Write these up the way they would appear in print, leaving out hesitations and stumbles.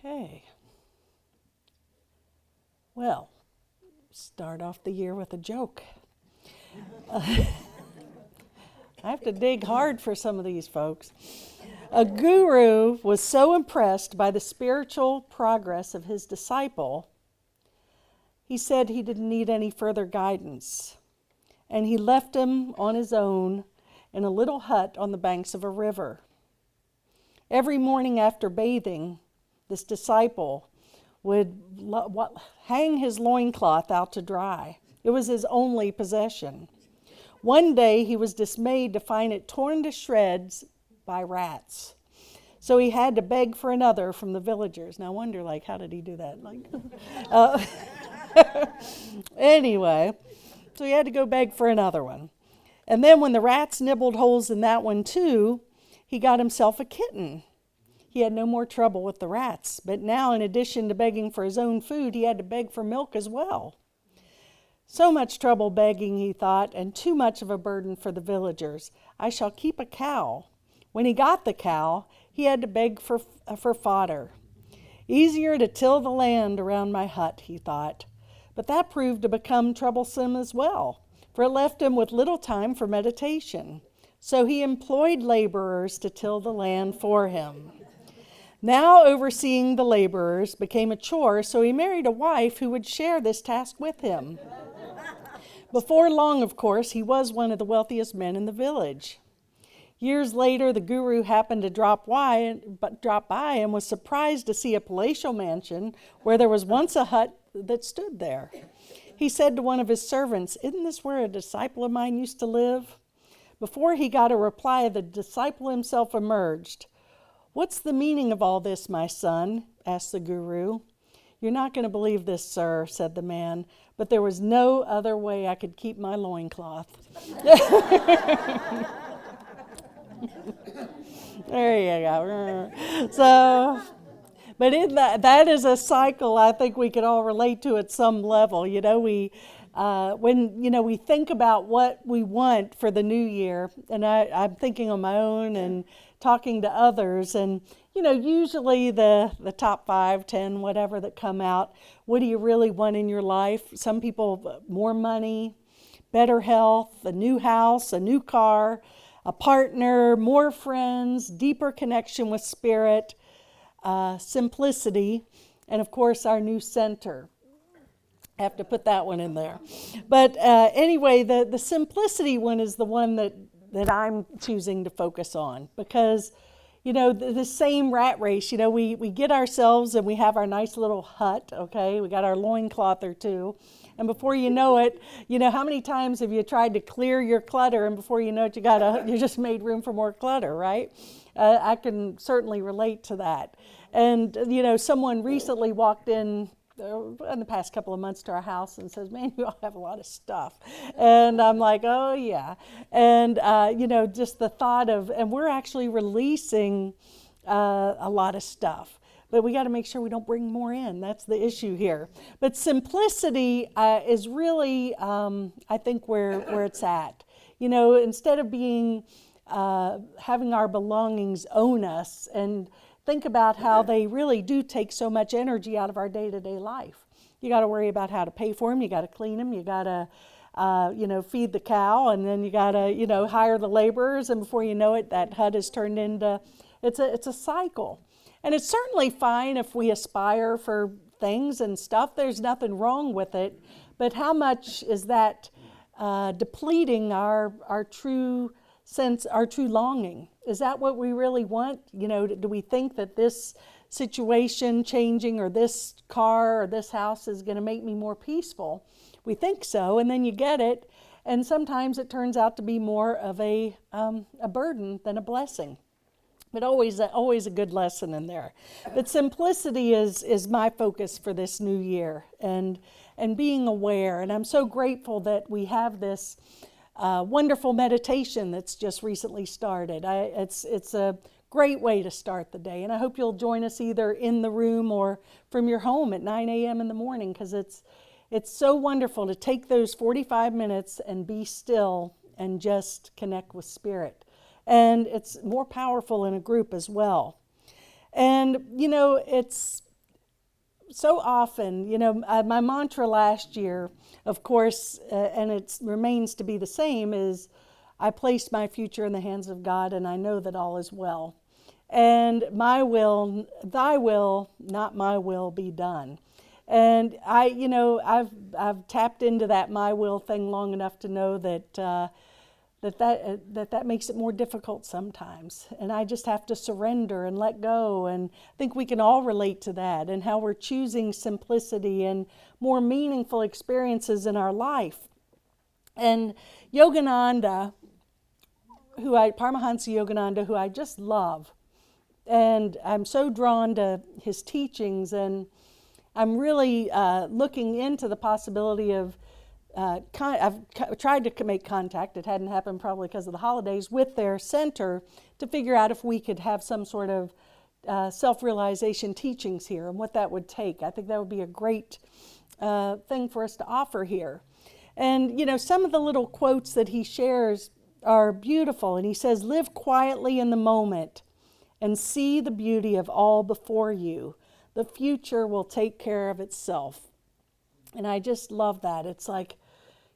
Okay. Well, start off the year with a joke. I have to dig hard for some of these folks. A guru was so impressed by the spiritual progress of his disciple, he said he didn't need any further guidance. And he left him on his own in a little hut on the banks of a river. Every morning after bathing, this disciple would hang his loincloth out to dry. It was his only possession. One day he was dismayed to find it torn to shreds by rats. So he had to beg for another from the villagers. Now I wonder, how did he do that? Anyway, so he had to go beg for another one. And then when the rats nibbled holes in that one too, he got himself a kitten. He had no more trouble with the rats, but now in addition to begging for his own food, he had to beg for milk as well. So much trouble begging, he thought, and too much of a burden for the villagers. I shall keep a cow. When he got the cow, he had to beg for fodder. Easier to till the land around my hut, he thought. But that proved to become troublesome as well, for it left him with little time for meditation. So he employed laborers to till the land for him. Now overseeing the laborers became a chore, so he married a wife who would share this task with him. Before long, of course, he was one of the wealthiest men in the village. Years later, the guru happened to drop by and was surprised to see a palatial mansion where there was once a hut that stood there. He said to one of his servants, "Isn't this where a disciple of mine used to live?" Before he got a reply, the disciple himself emerged. "What's the meaning of all this, my son?" asked the guru. "You're not going to believe this, sir," said the man, "but there was no other way I could keep my loincloth." There you go. So, but that is a cycle I think we could all relate to at some level. When we think about what we want for the new year, and I'm thinking on my own and talking to others, and usually the top 5, 10, whatever that come out, what do you really want in your life? Some people, more money, better health, a new house, a new car, a partner, more friends, deeper connection with spirit, simplicity, and of course our new center. I have to put that one in there. But anyway, the simplicity one is the one that I'm choosing to focus on, because the same rat race, we get ourselves and we have our nice little hut, okay? We got our loincloth or two. And before you know it, how many times have you tried to clear your clutter, and before you know it, you just made room for more clutter, right? I can certainly relate to that. And, someone recently walked in the past couple of months to our house and says, "Man, you all have a lot of stuff." And I'm like, "Oh yeah." And just the thought of, and we're actually releasing a lot of stuff, but we got to make sure we don't bring more in. That's the issue here. But simplicity is really, I think, where it's at. Instead of being having our belongings own us, and think about how they really do take so much energy out of our day-to-day life. You got to worry about how to pay for them. You got to clean them. You got to, feed the cow, and then you got to, hire the laborers. And before you know it, that hut is turned into, it's a cycle. And it's certainly fine if we aspire for things and stuff. There's nothing wrong with it. But how much is that depleting our true sense, our true longing? Is that what we really want? Do we think that this situation changing, or this car or this house is going to make me more peaceful? We think so, and then you get it, and sometimes it turns out to be more of a burden than a blessing. But always a good lesson in there. But simplicity is my focus for this new year, and being aware. And I'm so grateful that we have this wonderful meditation that's just recently started. It's a great way to start the day, and I hope you'll join us either in the room or from your home at 9 a.m. in the morning, because it's so wonderful to take those 45 minutes and be still and just connect with Spirit. And it's more powerful in a group as well. And it's so often, my mantra last year, of course, and it remains to be the same, is I place my future in the hands of God, and I know that all is well. And my will, thy will, not my will, be done. And I've tapped into that my will thing long enough to know that makes it more difficult sometimes. And I just have to surrender and let go. And I think we can all relate to that, and how we're choosing simplicity and more meaningful experiences in our life. And Yogananda, Paramahansa Yogananda, who I just love, and I'm so drawn to his teachings, and I'm really looking into the possibility of I've tried to make contact, it hadn't happened probably because of the holidays, with their center to figure out if we could have some sort of self-realization teachings here and what that would take. I think that would be a great thing for us to offer here. And, some of the little quotes that he shares are beautiful. And he says, live quietly in the moment and see the beauty of all before you. The future will take care of itself. And I just love that. It's like,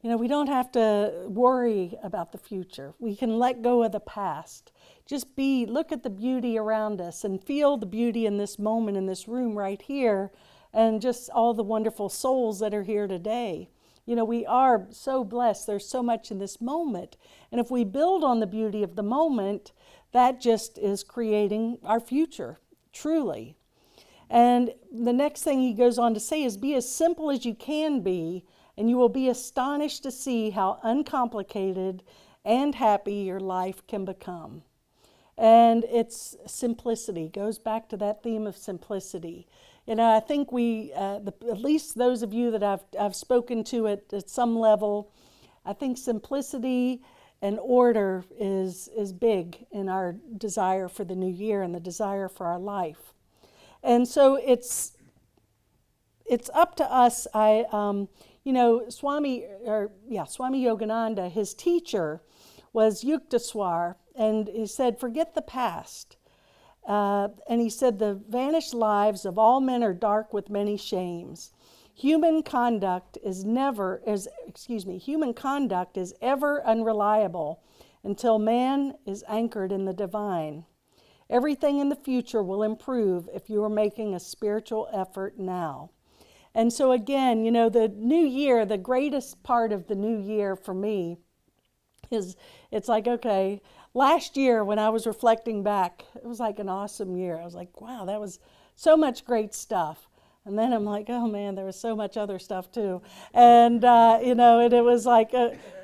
we don't have to worry about the future. We can let go of the past. Just look at the beauty around us and feel the beauty in this moment, in this room right here, and just all the wonderful souls that are here today. We are so blessed. There's so much in this moment. And if we build on the beauty of the moment, that just is creating our future, truly. And the next thing he goes on to say is, be as simple as you can be, and you will be astonished to see how uncomplicated and happy your life can become. And it's simplicity, goes back to that theme of simplicity. I think at least those of you that I've spoken to at some level, I think simplicity and order is big in our desire for the new year and the desire for our life. And so it's up to us. Swami Yogananda, his teacher was Yukteswar, and he said, forget the past. And he said, the vanished lives of all men are dark with many shames. Human conduct is ever unreliable until man is anchored in the divine. Everything in the future will improve if you are making a spiritual effort now. And so again, the new year, the greatest part of the new year for me is, it's like, okay, last year when I was reflecting back, it was like an awesome year. I was like, wow, that was so much great stuff. And then I'm like, oh man, there was so much other stuff too. And, and it was like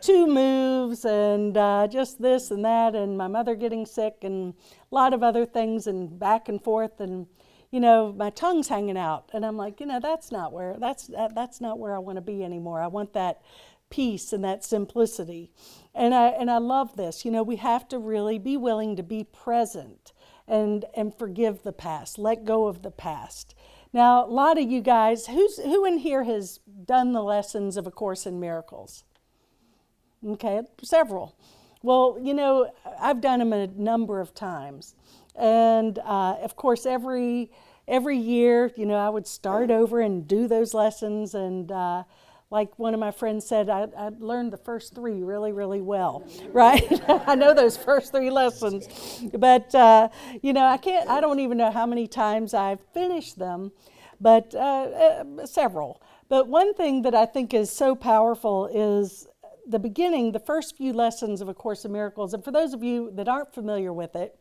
2 moves and just this and that, and my mother getting sick and a lot of other things, and back and forth, and, my tongue's hanging out. And I'm like, that's not where I want to be anymore. I want that peace and that simplicity. And I love this. We have to really be willing to be present and forgive the past, let go of the past. Now, a lot of you guys, who in here has done the lessons of A Course in Miracles? Okay, several. Well, I've done them a number of times. And of course, every year, I would start over and do those lessons. And like one of my friends said, I learned the first 3 really, really well, right? I know those first 3 lessons. But, I don't even know how many times I've finished them, but several. But one thing that I think is so powerful is the beginning, the first few lessons of A Course in Miracles. And for those of you that aren't familiar with it,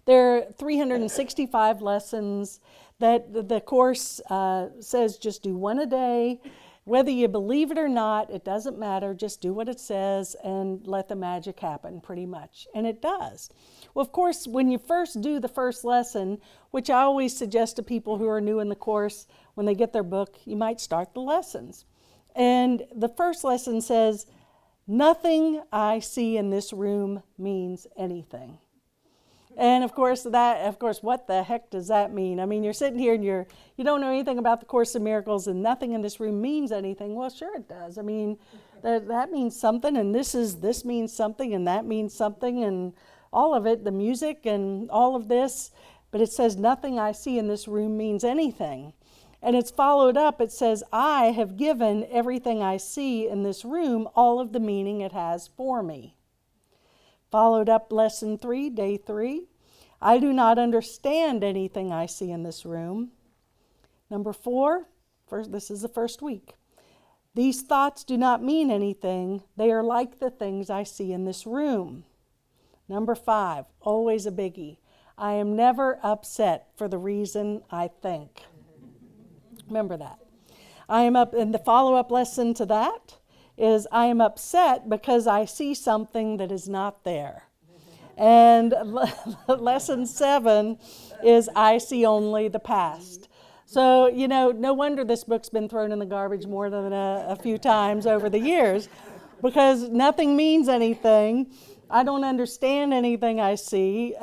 there are 365 lessons that the Course says just do one a day. Whether you believe it or not, it doesn't matter. Just do what it says and let the magic happen, pretty much. And it does. Well, of course, when you first do the first lesson, which I always suggest to people who are new in the Course, when they get their book, you might start the lessons. And the first lesson says, nothing I see in this room means anything. And of course, what the heck does that mean? I mean, you're sitting here and you don't know anything about the Course in Miracles, and nothing in this room means anything. Well, sure it does. I mean, that means something, and this means something, and that means something, and all of it, the music and all of this, But it says, nothing I see in this room means anything. And it's followed up. It says, I have given everything I see in this room all of the meaning it has for me. Followed up lesson 3, day 3. I do not understand anything I see in this room. Number 4, this is the first week. These thoughts do not mean anything. They are like the things I see in this room. Number 5, always a biggie. I am never upset for the reason I think. Remember that. And the follow-up lesson to that is I am upset because I see something that is not there. And lesson 7 is I see only the past. So, no wonder this book's been thrown in the garbage more than a few times over the years, because nothing means anything. I don't understand anything I see.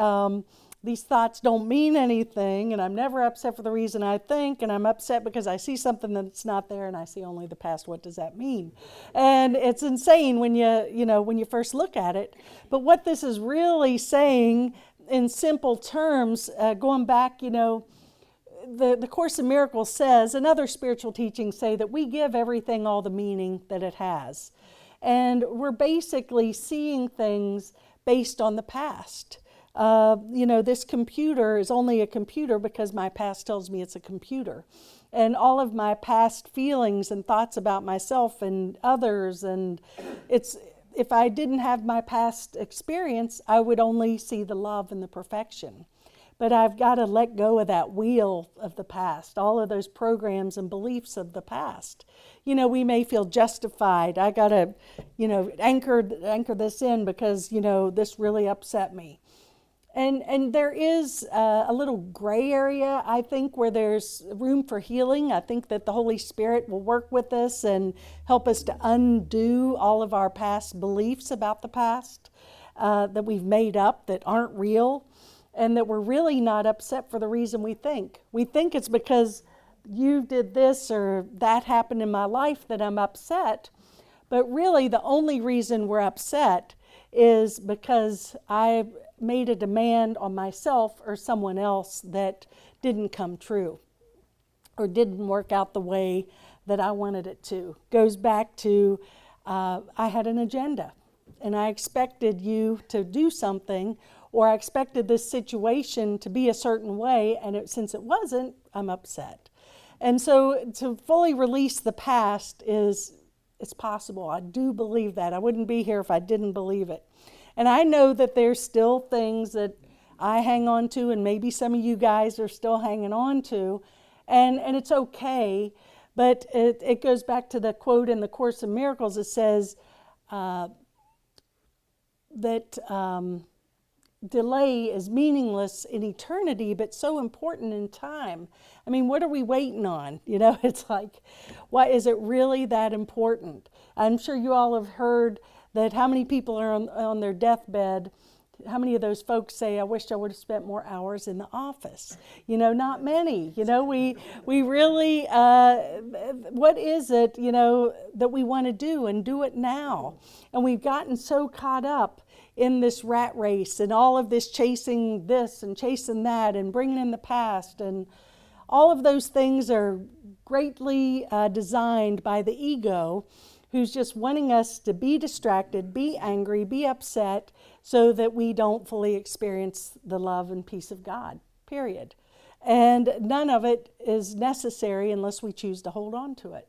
These thoughts don't mean anything, and I'm never upset for the reason I think, and I'm upset because I see something that's not there and I see only the past. What does that mean? And it's insane when you first look at it. But what this is really saying in simple terms, going back, the Course in Miracles says, and other spiritual teachings say, that we give everything all the meaning that it has. And we're basically seeing things based on the past. This computer is only a computer because my past tells me it's a computer. And all of my past feelings and thoughts about myself and others, and if I didn't have my past experience, I would only see the love and the perfection. But I've got to let go of that wheel of the past, all of those programs and beliefs of the past. We may feel justified. I got to, anchor this in because, this really upset me. And there is a little gray area, I think, where there's room for healing. I think that the Holy Spirit will work with us and help us to undo all of our past beliefs about the past that we've made up that aren't real, and that we're really not upset for the reason we think. We think it's because you did this or that happened in my life that I'm upset. But really, the only reason we're upset is because I made a demand on myself or someone else that didn't come true or didn't work out the way that I wanted it to. Goes back to I had an agenda and I expected you to do something, or I expected this situation to be a certain way, and since it wasn't, I'm upset. And so to fully release the past it's possible. I do believe that. I wouldn't be here if I didn't believe it. And I know that there's still things that I hang on to, and maybe some of you guys are still hanging on to, and it's okay. But it goes back to the quote in the Course in Miracles. It says that delay is meaningless in eternity, but so important in time. I mean, what are we waiting on? It's like, why is it really that important? I'm sure you all have heard that how many people are on their deathbed, how many of those folks say, I wish I would have spent more hours in the office? Not many. We really, what is it, that we want to do, and do it now? And we've gotten so caught up in this rat race and all of this chasing this and chasing that and bringing in the past, and all of those things are greatly designed by the ego, who's just wanting us to be distracted, be angry, be upset, so that we don't fully experience the love and peace of God, period. And none of it is necessary unless we choose to hold on to it.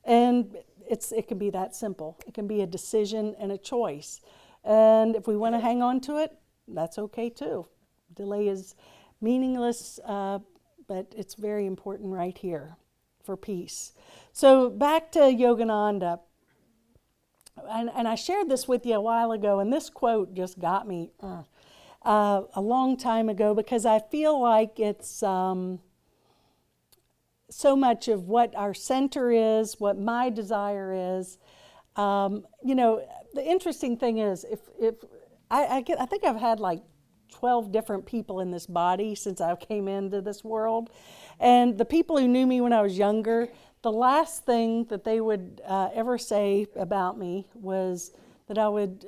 And it can be that simple. It can be a decision and a choice. And if we want to hang on to it, that's okay too. Delay is meaningless, but it's very important right here for peace. So back to Yogananda. And I shared this with you a while ago, and this quote just got me a long time ago, because I feel like it's so much of what our center is, what my desire is. The interesting thing is, if I think I've had like 12 different people in this body since I came into this world, and the people who knew me when I was younger, the last thing that they would ever say about me was that I was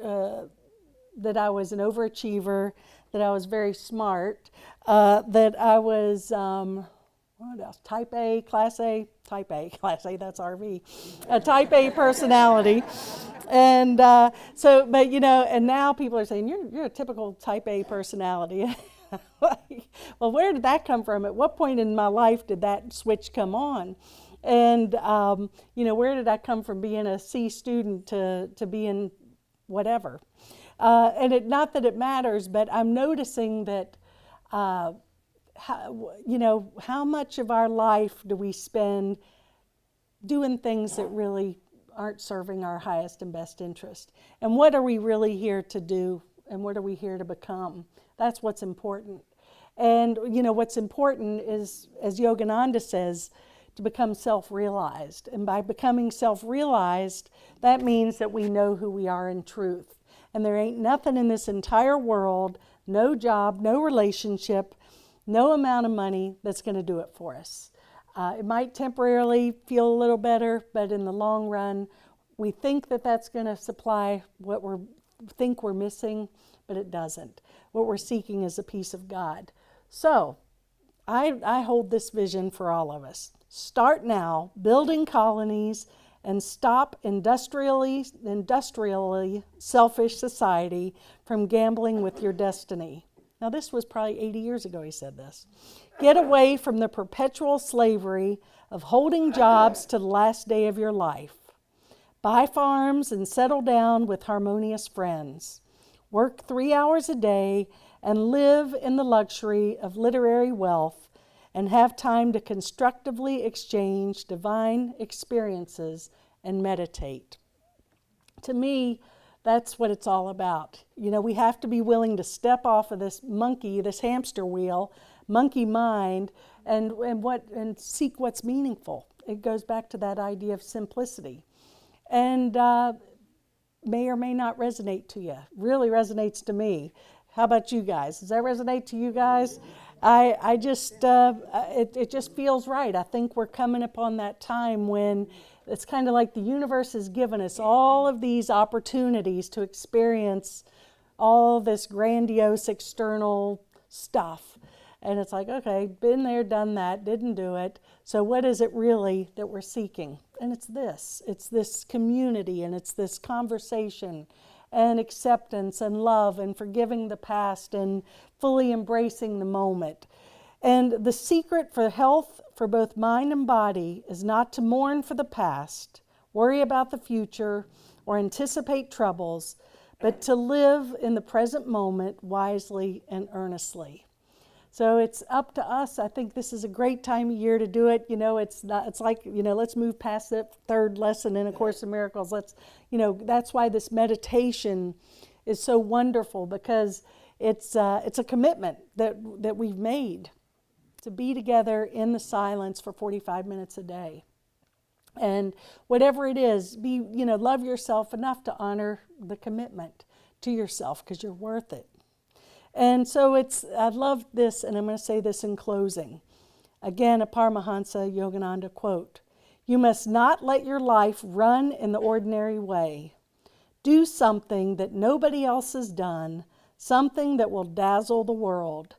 an overachiever, that I was very smart, that I was, what else? Type A, Class A, that's RV, a Type A personality. And but and now people are saying, you're a typical Type A personality. Well, where did that come from? At what point in my life did that switch come on? And, where did I come from being a C student to being whatever? Not that it matters, but I'm noticing that, how much of our life do we spend doing things that really aren't serving our highest and best interest? And what are we really here to do? And what are we here to become? That's what's important. And, what's important is, as Yogananda says, to become self-realized. And by becoming self-realized, that means that we know who we are in truth. And there ain't nothing in this entire world, no job, no relationship, no amount of money that's going to do it for us. It might temporarily feel a little better, but in the long run, we think that that's going to supply what we think we're missing, but it doesn't. What we're seeking is a peace of God. So, I hold this vision for all of us. Start now building colonies and stop industrially selfish society from gambling with your destiny. Now, this was probably 80 years ago he said this. Get away from the perpetual slavery of holding jobs to the last day of your life. Buy farms and settle down with harmonious friends. Work 3 hours a day and live in the luxury of literary wealth and have time to constructively exchange divine experiences and meditate. To me, that's what it's all about. We have to be willing to step off of this hamster wheel, monkey mind, and seek what's meaningful. It goes back to that idea of simplicity. And may or may not resonate to you. Really resonates to me. How about you guys? Does that resonate to you guys? I just, it just feels right. I think we're coming upon that time when it's kind of like the universe has given us all of these opportunities to experience all this grandiose external stuff. And it's like, okay, been there, done that, didn't do it. So what is it really that we're seeking? And it's this community, and it's this conversation and acceptance and love and forgiving the past and fully embracing the moment. And the secret for health for both mind and body is not to mourn for the past, worry about the future, or anticipate troubles, but to live in the present moment wisely and earnestly. So it's up to us. I think this is a great time of year to do it. It's like, let's move past that third lesson in A Course in Miracles. That's why this meditation is so wonderful, because it's a commitment that we've made to be together in the silence for 45 minutes a day. And whatever it is, love yourself enough to honor the commitment to yourself, because you're worth it. And so I love this, and I'm going to say this in closing. Again, a Paramahansa Yogananda quote. You must not let your life run in the ordinary way. Do something that nobody else has done, something that will dazzle the world.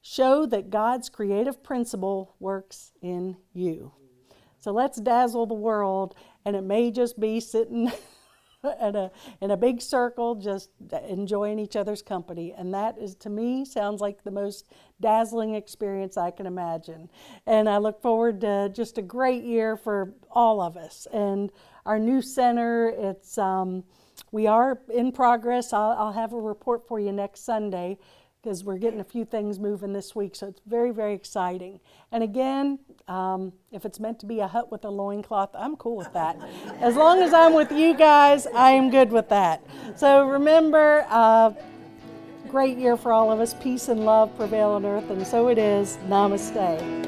Show that God's creative principle works in you. So let's dazzle the world, and it may just be sitting in a big circle, just enjoying each other's company. And that is, to me, sounds like the most dazzling experience I can imagine. And I look forward to just a great year for all of us. And our new center, we are in progress. I'll have a report for you next Sunday, because we're getting a few things moving this week. So it's very, very exciting. And again, if it's meant to be a hut with a loincloth, I'm cool with that. As long as I'm with you guys, I am good with that. So remember, great year for all of us. Peace and love prevail on earth, and so it is. Namaste.